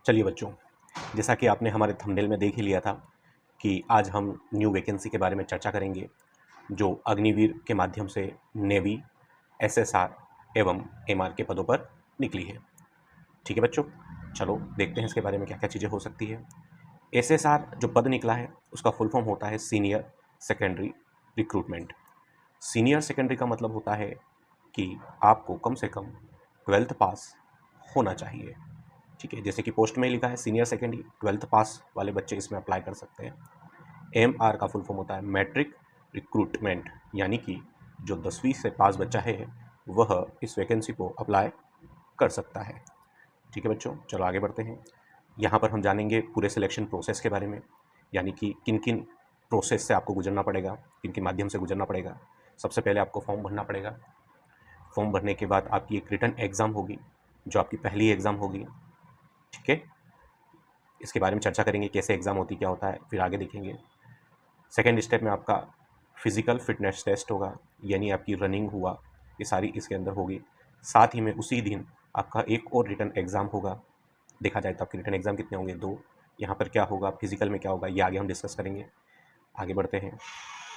चलिए बच्चों, जैसा कि आपने हमारे थंबनेल में देख ही लिया था कि आज हम न्यू वैकेंसी के बारे में चर्चा करेंगे जो अग्निवीर के माध्यम से नेवी, एसएसआर एवं एमआर के पदों पर निकली है। ठीक है बच्चों, चलो देखते हैं इसके बारे में क्या क्या चीज़ें हो सकती है। एसएसआर जो पद निकला है उसका फुल फॉर्म होता है senior secondary recruitment. Senior secondary का मतलब होता है कि आपको कम से कम 12th पास होना चाहिए। ठीक है, जैसे कि पोस्ट में लिखा है सीनियर सेकेंडरी 12th पास वाले बच्चे इसमें अप्लाई कर सकते हैं। एमआर का फुल फॉर्म होता है मैट्रिक रिक्रूटमेंट, यानी कि जो 10वीं से पास बच्चा है वह इस वैकेंसी को अप्लाई कर सकता है। ठीक है बच्चों, चलो आगे बढ़ते हैं। यहाँ पर हम जानेंगे पूरे सिलेक्शन प्रोसेस के बारे में, यानी कि किन किन प्रोसेस से आपको गुजरना पड़ेगा, किन किन माध्यम से गुजरना पड़ेगा। सबसे पहले आपको फॉर्म भरना पड़ेगा। फॉर्म भरने के बाद आपकी एक रिटन एग्ज़ाम होगी जो आपकी पहली एग्ज़ाम होगी। ठीक है, इसके बारे में चर्चा करेंगे कैसे एग्ज़ाम होती, क्या होता है, फिर आगे देखेंगे। सेकेंड स्टेप में आपका फिज़िकल फिटनेस टेस्ट होगा, यानी आपकी रनिंग हुआ, ये सारी इसके अंदर होगी। साथ ही में उसी दिन आपका एक और रिटन एग्ज़ाम होगा। देखा जाए तो आपके रिटन एग्ज़ाम कितने होंगे, 2। यहाँ पर क्या होगा, फिज़िकल में क्या होगा, ये आगे हम डिस्कस करेंगे। आगे बढ़ते हैं।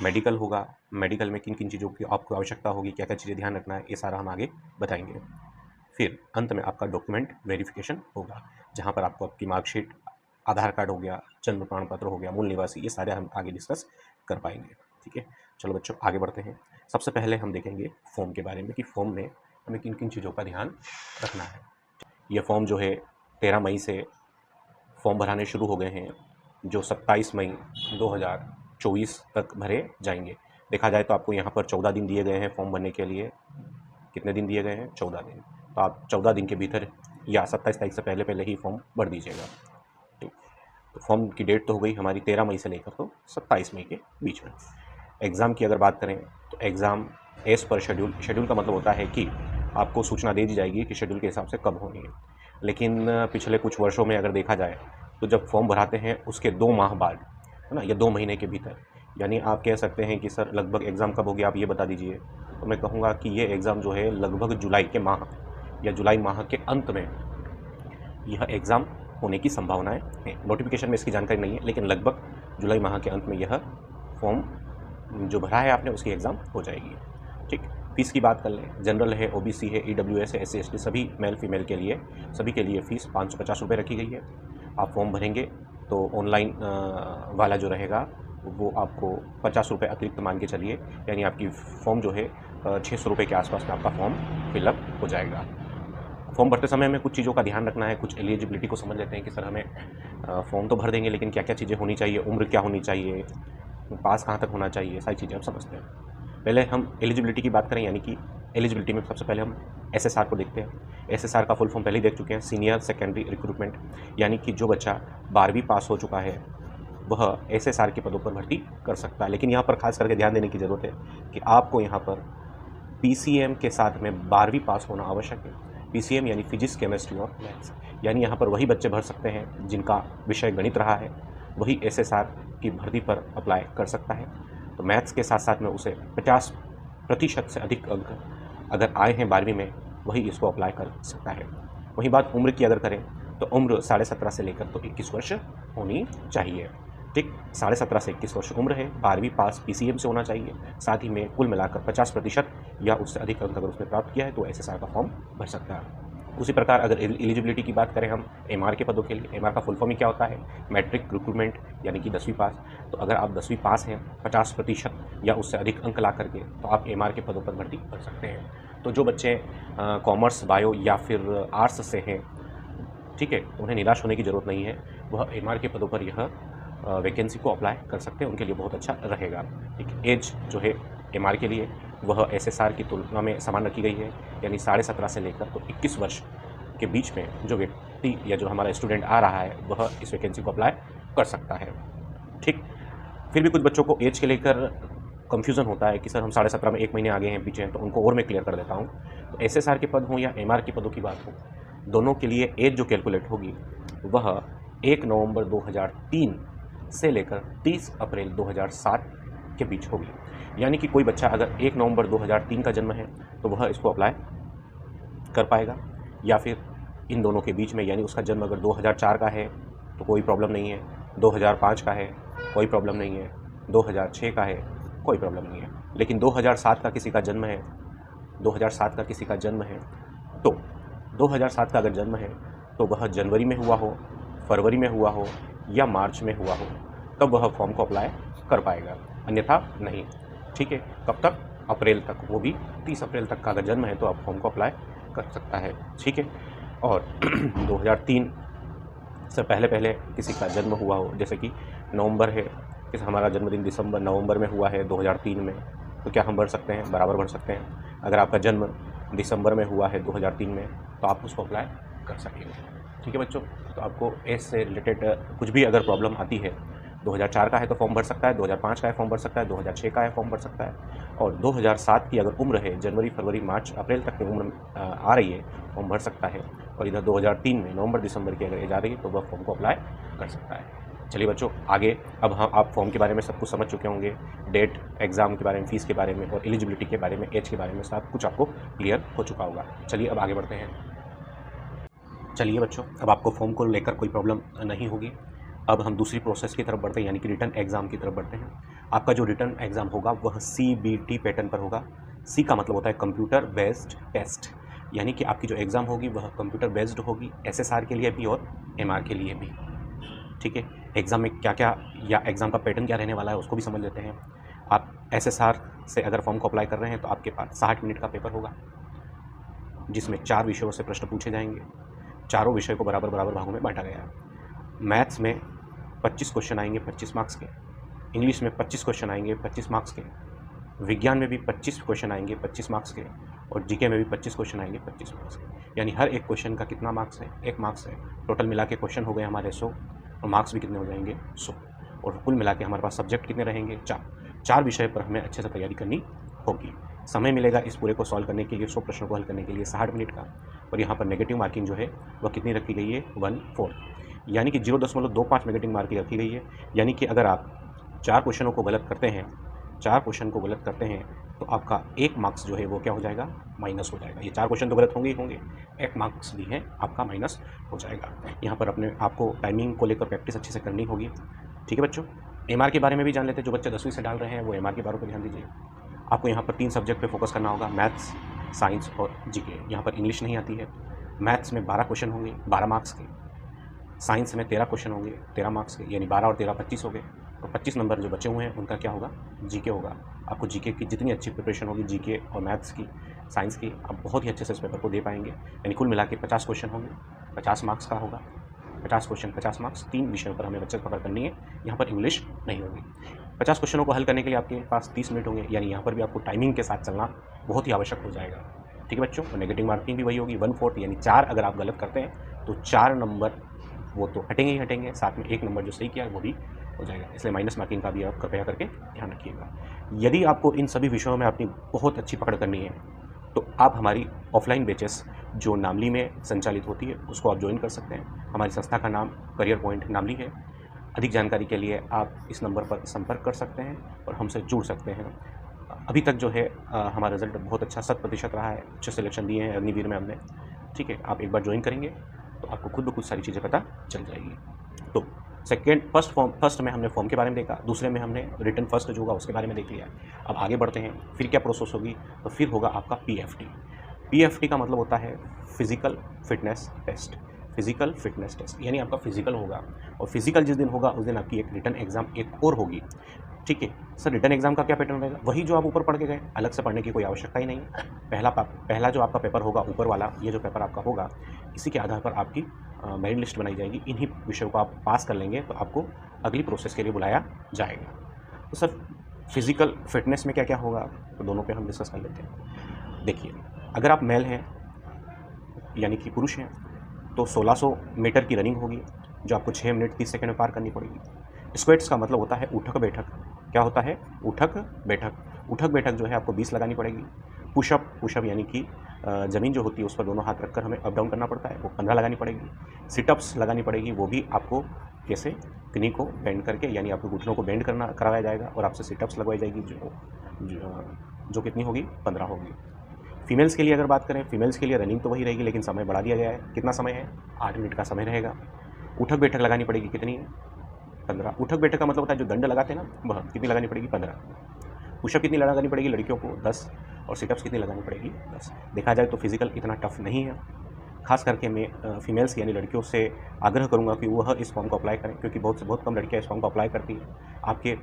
मेडिकल होगा, मेडिकल में किन किन चीज़ों की आपको आवश्यकता होगी, क्या क्या चीज़ें ध्यान रखना है, ये सारा हम आगे बताएंगे। फिर अंत में आपका डॉक्यूमेंट वेरिफिकेशन होगा, जहाँ पर आपको आपकी मार्कशीट, आधार कार्ड हो गया, जन्म प्रमाण पत्र हो गया, मूल निवासी, ये सारे हम आगे डिस्कस कर पाएंगे। ठीक है, चलो बच्चों आगे बढ़ते हैं। सबसे पहले हम देखेंगे फॉर्म के बारे में कि फॉर्म में हमें किन किन चीज़ों का ध्यान रखना है। ये फॉर्म जो है 13 मई से फॉर्म भराने शुरू हो गए हैं, जो 27 मई 2024 तक भरे जाएंगे। देखा जाए तो आपको यहाँ पर 14 दिन दिए गए हैं फॉर्म भरने के लिए। कितने दिन दिए गए हैं, 14 दिन। तो आप 14 दिन के भीतर या 27 तारीख से पहले पहले ही फॉर्म भर दीजिएगा। ठीक, तो फॉर्म की डेट तो हो गई हमारी 13 मई से लेकर तो 27 मई के बीच में। एग्ज़ाम की अगर बात करें तो exam as per schedule, schedule का मतलब होता है कि आपको सूचना दे दी जाएगी कि शेड्यूल के हिसाब से कब होनी है। लेकिन पिछले कुछ वर्षों में अगर देखा जाए तो जब फॉर्म भराते हैं उसके 2 माह बाद, है ना, या 2 महीने के भीतर, यानी आप कह सकते हैं कि सर लगभग एग्ज़ाम कब होगी, आप ये बता दीजिए। तो मैं कहूँगा कि ये एग्ज़ाम जो है लगभग जुलाई के माह या जुलाई माह के अंत में यह एग्ज़ाम होने की संभावनाएं हैं। नोटिफिकेशन में इसकी जानकारी नहीं है, लेकिन लगभग जुलाई माह के अंत में यह फॉर्म जो भरा है आपने उसकी एग्ज़ाम हो जाएगी। ठीक, फ़ीस की बात कर लें, जनरल है, ओबीसी है, ईडब्ल्यूएस है, एससी एसटी, सभी मेल फीमेल के लिए, सभी के लिए फ़ीस 550 रुपये रखी गई है। आप फॉर्म भरेंगे तो ऑनलाइन वाला जो रहेगा वो आपको 50 रुपये अतिरिक्त मान के चलिए, यानी आपकी फॉर्म जो है 600 रुपये के आसपास में आपका फॉर्म फिलअप हो जाएगा। फॉर्म भरते समय हमें कुछ चीज़ों का ध्यान रखना है, कुछ एलिजिबिलिटी को समझ लेते हैं कि सर हमें फॉर्म तो भर देंगे लेकिन क्या क्या चीज़ें होनी चाहिए, उम्र क्या होनी चाहिए, पास कहाँ तक होना चाहिए, सारी चीज़ें हम समझते हैं। पहले हम एलिजिबिलिटी की बात करें, यानी कि एलिजिबिलिटी में सबसे पहले हम एसएसआर को देखते हैं। एसएसआर का फुल फॉर्म पहले ही देख चुके हैं, सीनियर सेकेंडरी रिक्रूटमेंट, यानी कि जो बच्चा 12वीं पास हो चुका है वह एसएसआर के पदों पर भर्ती कर सकता है। लेकिन यहाँ पर खास करके ध्यान देने की ज़रूरत है कि आपको यहाँ पर पीसीएम के साथ में 12वीं पास होना आवश्यक है। पीसीएम यानी फिजिक्स, केमिस्ट्री और मैथ्स, यानी यहाँ पर वही बच्चे भर सकते हैं जिनका विषय गणित रहा है, वही एसएसआर की भर्ती पर अप्लाई कर सकता है। तो मैथ्स के साथ साथ में उसे 50% से अधिक अंक अगर आए हैं 12वीं में, वही इसको अप्लाई कर सकता है। वही बात उम्र की अगर करें तो उम्र 17.5 से लेकर तो 21 वर्ष होनी चाहिए। ठीक, 17.5 से 21 वर्ष उम्र है, 12वीं पास पीसीएम से होना चाहिए, साथ ही में कुल मिलाकर 50% या उससे अधिक अंक अगर उसने प्राप्त किया है तो एसएसआर का फॉर्म भर सकता है। उसी प्रकार अगर एलिजिबिलिटी की बात करें हम एमआर के पदों के लिए, एमआर का फुल फॉर्म ही क्या होता है, मैट्रिक रिक्रूटमेंट, यानी कि 10वीं पास। तो अगर आप 10वीं पास हैं 50% या उससे अधिक अंक ला करके, तो आप एमआर के पदों पर भर्ती कर सकते हैं। तो जो बच्चे कॉमर्स, बायो या फिर आर्ट्स से हैं, ठीक है, तो उन्हें निराश होने की ज़रूरत नहीं है, वह एमआर के पदों पर यह वैकेंसी को अप्लाई कर सकते हैं, उनके लिए बहुत अच्छा रहेगा। ठीक, एज जो है एमआर के लिए वह एसएसआर की तुलना में समान रखी गई है, यानी 17.5 से लेकर तो 21 वर्ष के बीच में जो व्यक्ति या जो हमारा स्टूडेंट आ रहा है वह इस वैकेंसी को अप्लाई कर सकता है। ठीक, फिर भी कुछ बच्चों को एज के लेकर कन्फ्यूज़न होता है कि सर हम 17.5 में 1 महीने आगे हैं पीछे हैं, तो उनको और मैं क्लियर कर देता हूँ। तो एसएसआर के पद हों या एमआर के पदों की बात हो, दोनों के लिए एज जो कैलकुलेट होगी वह 1 नवंबर 2003 से लेकर 30 अप्रैल 2007 के बीच होगी। यानी कि कोई बच्चा अगर 1 नवंबर 2003 का जन्म है तो वह इसको अप्लाई कर पाएगा, या फिर इन दोनों के बीच में, यानी उसका जन्म अगर 2004 का है तो कोई प्रॉब्लम नहीं है, 2005 का है कोई प्रॉब्लम नहीं है, 2006 का है कोई प्रॉब्लम नहीं है। लेकिन 2007 का किसी का जन्म है, 2007 का किसी का जन्म है, तो 2007 का अगर जन्म है तो वह जनवरी में हुआ हो, फरवरी में हुआ हो या मार्च में हुआ हो, तब वह फॉर्म को अप्लाई कर पाएगा, अन्यथा नहीं। ठीक है, कब तक? अप्रैल तक, वो भी 30 अप्रैल तक का अगर जन्म है तो आप फॉर्म को अप्लाई कर सकता है। ठीक है, और 2003 से पहले किसी का जन्म हुआ हो, जैसे कि नवंबर है, किसी हमारा जन्मदिन नवंबर में हुआ है 2003 में, तो क्या हम भर सकते हैं? बराबर भर सकते हैं। अगर आपका जन्म दिसंबर में हुआ है 2003 में, तो आप उसको अप्लाई कर सकेंगे। ठीक है बच्चों, तो आपको एज से रिलेटेड कुछ भी अगर प्रॉब्लम आती है, 2004 का है तो फॉर्म भर सकता है, 2005 का है फॉर्म भर सकता है, 2006 का है फॉर्म भर सकता है, और 2007 की अगर उम्र है, जनवरी फरवरी मार्च अप्रैल तक की उम्र आ रही है, फॉर्म भर सकता है। और इधर 2003 में नवंबर दिसंबर की अगर एज आ रही है तो वह फॉर्म को अप्लाई कर सकता है। चलिए बच्चों, आगे अब आप फॉर्म के बारे में सब कुछ समझ चुके होंगे, डेट, एग्ज़ाम के बारे में, फीस के बारे में, और एलिजिबिलिटी के बारे में, एज के बारे में, सब कुछ आपको क्लियर हो चुका होगा। चलिए अब आगे बढ़ते हैं। चलिए बच्चों, अब आपको फॉर्म को लेकर कोई प्रॉब्लम नहीं होगी। अब हम दूसरी प्रोसेस की तरफ बढ़ते हैं, यानी कि रिटन एग्ज़ाम की तरफ बढ़ते हैं। आपका जो रिटन एग्ज़ाम होगा वह CBT पैटर्न पर होगा। C का मतलब होता है कंप्यूटर बेस्ड टेस्ट, यानी कि आपकी जो एग्ज़ाम होगी वह कंप्यूटर बेस्ड होगी, SSR के लिए भी और MR के लिए भी। ठीक है, एग्ज़ाम में क्या क्या, या एग्ज़ाम का पैटर्न क्या रहने वाला है उसको भी समझ लेते हैं। आप SSR से अगर फॉर्म को अप्लाई कर रहे हैं तो आपके पास 60 मिनट का पेपर होगा, जिसमें 4 विषयों से प्रश्न पूछे जाएंगे। चारों विषय को बराबर बराबर भागों में बांटा गया है। मैथ्स में 25 क्वेश्चन आएंगे 25 मार्क्स के, इंग्लिश में 25 क्वेश्चन आएंगे 25 मार्क्स के, विज्ञान में भी 25 क्वेश्चन आएंगे 25 मार्क्स के, और जीके में भी 25 क्वेश्चन आएंगे 25 मार्क्स के। यानी हर एक क्वेश्चन का कितना मार्क्स है? 1 मार्क्स है। टोटल मिला के क्वेश्चन हो गए हमारे 100, और मार्क्स भी कितने हो जाएंगे? 100। और कुल मिला के हमारे पास सब्जेक्ट कितने रहेंगे? 4 विषय पर हमें अच्छे से तैयारी करनी होगी। समय मिलेगा इस पूरे को सॉल्व करने के लिए, 100 प्रश्नों को हल करने के लिए 60 मिनट का। और यहाँ पर नेगेटिव मार्किंग जो है वह कितनी रखी गई है? 1/4, यानी कि 0.25 नेगेटिव मार्किंग रखी गई है। यानी कि अगर आप 4 क्वेश्चनों को गलत करते हैं, 4 क्वेश्चन को गलत करते हैं, तो आपका 1 मार्क्स जो है वो क्या हो जाएगा? माइनस हो जाएगा। ये 4 क्वेश्चन तो गलत होंगे ही होंगे, 1 मार्क्स भी है आपका माइनस हो जाएगा। यहाँ पर अपने आपको टाइमिंग को लेकर प्रैक्टिस अच्छे से करनी होगी। ठीक है बच्चों, MR के बारे में भी जान लेते हैं। जो बच्चे 10वीं से डाल रहे हैं वो MR के बारे में ध्यान दीजिए। आपको यहाँ पर 3 सब्जेक्ट पे फोकस करना होगा, मैथ्स, साइंस और जीके। यहाँ पर इंग्लिश नहीं आती है। मैथ्स में 12 क्वेश्चन होंगे 12 मार्क्स के, साइंस में 13 क्वेश्चन होंगे 13 मार्क्स के, यानी 12 और 13 25 हो गए। और 25 नंबर जो बचे हुए हैं उनका क्या होगा? जीके होगा। आपको जीके की जितनी अच्छी प्रिपरेशन होगी, जीके और मैथ्स की, साइंस की, आप बहुत ही अच्छे से इस पेपर को दे पाएंगे। यानी कुल मिला के 50 क्वेश्चन होंगे, 50 मार्क्स का होगा। 50 क्वेश्चन 50 मार्क्स, 3 विषयों पर हमें बच्चे पकड़ करनी है। यहाँ पर इंग्लिश नहीं होगी। 50 क्वेश्चनों को हल करने के लिए आपके पास 30 मिनट होंगे, यानी यहाँ पर भी आपको टाइमिंग के साथ चलना बहुत ही आवश्यक हो जाएगा। ठीक है बच्चों, और नेगेटिव मार्किंग भी वही होगी 1/4, यानी 4 अगर आप गलत करते हैं तो 4 नंबर वो तो हटेंगे ही हटेंगे, साथ में 1 नंबर जो सही किया वो भी हो जाएगा। इसलिए माइनस मार्किंग का भी आप कृपया करके ध्यान रखिएगा। यदि आपको इन सभी विषयों में अपनी बहुत अच्छी पकड़ करनी है तो आप हमारी ऑफलाइन बैचेस जो नामली में संचालित होती है उसको आप ज्वाइन कर सकते हैं। हमारी संस्था का नाम करियर पॉइंट नामली है। अधिक जानकारी के लिए आप इस नंबर पर संपर्क कर सकते हैं और हमसे जुड़ सकते हैं। अभी तक जो है हमारा रिजल्ट बहुत अच्छा 100% रहा है, अच्छे सिलेक्शन दिए हैं अग्निवीर में हमने। ठीक है, आप एक बार ज्वाइन करेंगे तो आपको खुद ब खुद सारी चीज़ें पता चल जाएगी। तो फर्स्ट में हमने फॉर्म के बारे में देखा, दूसरे में हमने रिटन फर्स्ट जो होगा उसके बारे में देख लिया। अब आगे बढ़ते हैं, फिर क्या प्रोसेस होगी? तो फिर होगा आपका PFT का मतलब होता है physical fitness test. Physical fitness test यानी आपका फिजिकल होगा, और फिजिकल जिस दिन होगा उस दिन आपकी एक रिटन एग्जाम एक और होगी। ठीक है सर, रिटन एग्जाम का क्या पैटर्न रहेगा? वही जो आप ऊपर पढ़ के गए, अलग से पढ़ने की कोई आवश्यकता ही नहीं है। पहला जो आपका पेपर होगा ऊपर वाला, ये जो पेपर आपका होगा, इसी के आधार पर आपकी मेरिट लिस्ट बनाई जाएगी। इन्हीं विषयों को आप पास कर लेंगे तो आपको अगली प्रोसेस के लिए बुलाया जाएगा। तो सर फिजिकल फिटनेस में क्या क्या होगा, तो दोनों पे हम डिस्कस कर लेते हैं। देखिए, अगर आप मेल हैं यानी कि पुरुष हैं तो 1600 मीटर की रनिंग होगी जो आपको 6 मिनट 30 सेकंड में पार करनी पड़ेगी। स्क्वैट्स का मतलब होता है उठक बैठक। क्या होता है? उठक बैठक। उठक बैठक जो है आपको 20 लगानी पड़ेगी। पुशअप यानी कि ज़मीन जो होती है उस पर दोनों हाथ रखकर हमें अप डाउन करना पड़ता है, वो 15 लगानी पड़ेगी। सिटअप्स लगानी पड़ेगी, वो भी आपको कैसे? कनी को बेंड करके, यानी आपको घुटनों को बेंड कराया जाएगा और आपसे सिटअप्स लगवाई जाएगी जो कितनी होगी? 15 होगी। फीमेल्स के लिए अगर बात करें, फीमेल्स के लिए रनिंग तो वही रहेगी, लेकिन समय बढ़ा दिया गया है। कितना समय है? 8 मिनट का समय रहेगा। उठक बैठक लगानी पड़ेगी, कितनी है? 15। उठक बैठक का मतलब होता है जो दंड लगाते हैं ना, वह कितनी लगानी पड़ेगी? 15। पुशअप कितनी लगानी पड़ेगी लड़कियों को? 10। और सिटअप्स कितनी लगानी पड़ेगी? 10। देखा जाए तो फिजिकल इतना टफ नहीं है। खास करके मैं फीमेल्स यानी लड़कियों से आग्रह करूंगा कि वह इस फॉर्म को अप्लाई करें, क्योंकि बहुत से बहुत कम लड़कियां इस फॉर्म को अप्लाई करती हैं। आपके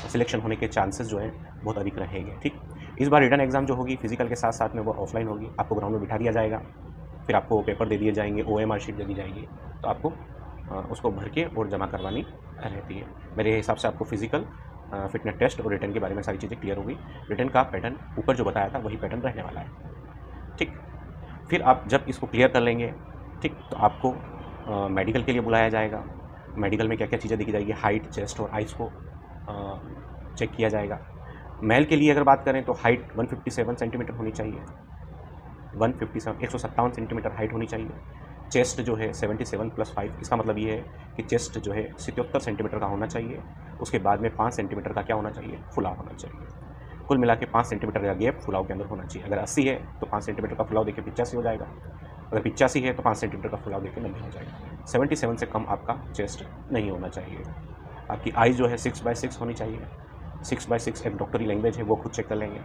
सिलेक्शन होने के चांसेस जो हैं बहुत अधिक रहेंगे। ठीक, इस बार रिटर्न एग्जाम जो होगी फिजिकल के साथ साथ में वो ऑफलाइन होगी। आपको ग्राउंड में बिठा दिया जाएगा, फिर आपको पेपर दे दिए जाएंगे, OMR शीट दे दी जाएगी, तो आपको उसको भर के और जमा करवानी रहती है। मेरे हिसाब से आपको फिजिकल, फिटनेस टेस्ट और रिटर्न के बारे में सारी चीज़ें क्लियर होगी। रिटर्न का पैटर्न ऊपर जो बताया था वही पैटर्न रहने वाला है। ठीक, फिर आप जब इसको क्लियर कर लेंगे, ठीक, तो आपको मेडिकल के लिए बुलाया जाएगा। मेडिकल में क्या क्या चीज़ें देखी जाएगी? हाइट, चेस्ट और आइज़ को चेक किया जाएगा। मेल के लिए अगर बात करें तो हाइट 157 सेंटीमीटर होनी चाहिए। 157 सेंटीमीटर हाइट होनी चाहिए। चेस्ट जो है 77+5, इसका मतलब ये है कि चेस्ट जो है 77 सेंटीमीटर का होना चाहिए। उसके बाद में 5 सेंटीमीटर का क्या होना चाहिए? फुलाव होना चाहिए। कुल मिला के 5 सेंटीमीटर का गैप फुलाव के अंदर होना चाहिए। अगर 80 है तो 5 सेंटीमीटर का फुलाव देखिए 85 हो जाएगा। अगर 85 है तो 5 सेंटीमीटर का फुलाव देखिए 90 हो जाएगा। 77 से कम आपका चेस्ट नहीं होना चाहिए। आपकी आइज़ जो है 6/6 होनी चाहिए। 6/6 एक डॉक्टरी लैंग्वेज है, वो खुद चेक कर लेंगे।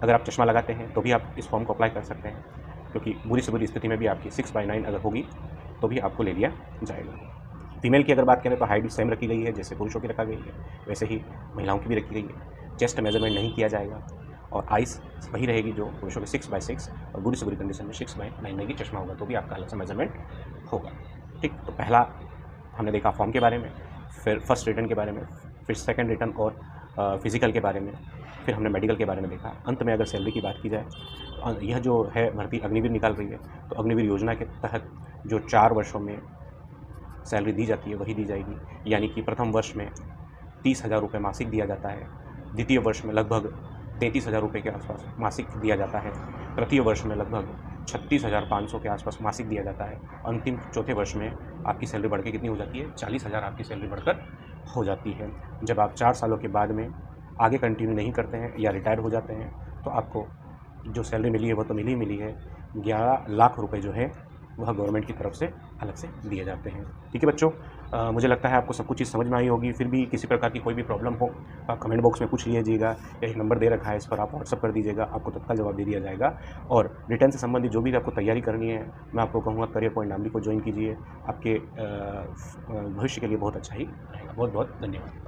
अगर आप चश्मा लगाते हैं तो भी आप इस फॉर्म को अप्लाई कर सकते हैं, क्योंकि बुरी से बुरी स्थिति में भी आपकी 6/9 अगर होगी तो भी आपको ले लिया जाएगा। फीमेल की अगर बात करें तो हाइट भी सेम रखी गई है, जैसे पुरुषों की रखा गई है वैसे ही महिलाओं की भी रखी गई है। चेस्ट मेजरमेंट नहीं किया जाएगा और आइस वही रहेगी जो पुरुषों के 6/6, और बुरी से बुरी कंडीशन में 6/9 में भी चश्मा होगा तो भी आपका अलग से मेजरमेंट होगा। ठीक, तो पहला हमने देखा फॉर्म के बारे में, फिर फर्स्ट रिटर्न के बारे में, फिर सेकंड रिटर्न और फिजिकल के बारे में, फिर हमने मेडिकल के बारे में देखा। अंत में अगर सैलरी की बात की जाए तो यह जो है भर्ती अग्निवीर निकाल रही है, तो अग्निवीर योजना के तहत जो 4 वर्षों में सैलरी दी जाती है वही दी जाएगी। यानी कि प्रथम वर्ष में 30,000 रुपये मासिक दिया जाता है, द्वितीय वर्ष में लगभग 33,000 रुपये के आसपास मासिक दिया जाता है, तृतीय वर्ष में लगभग 36,500 के आसपास मासिक दिया जाता है। अंतिम चौथे वर्ष में आपकी सैलरी बढ़ के कितनी हो जाती है? 40,000 आपकी सैलरी बढ़कर हो जाती है। जब आप 4 सालों के बाद में आगे कंटिन्यू नहीं करते हैं या रिटायर हो जाते हैं तो आपको जो सैलरी मिली है वो तो मिली है, 11 लाख रुपए जो है वह गवर्नमेंट की तरफ से अलग से दिए जाते हैं। ठीक है बच्चों, मुझे लगता है आपको सब कुछ चीज़ समझ में आई होगी। फिर भी किसी प्रकार की कोई भी प्रॉब्लम हो तो आप कमेंट बॉक्स में पूछ लीजिएगा, यही नंबर दे रखा है, इस पर आप व्हाट्सअप कर दीजिएगा, आपको तत्काल जवाब दे दिया जाएगा। और रिटर्न से संबंधित जो भी आपको तैयारी करनी है, मैं आपको कहूँगा करियर पॉइंट नामली को ज्वाइन कीजिए, आपके भविष्य के लिए बहुत अच्छा ही रहेगा। बहुत बहुत धन्यवाद।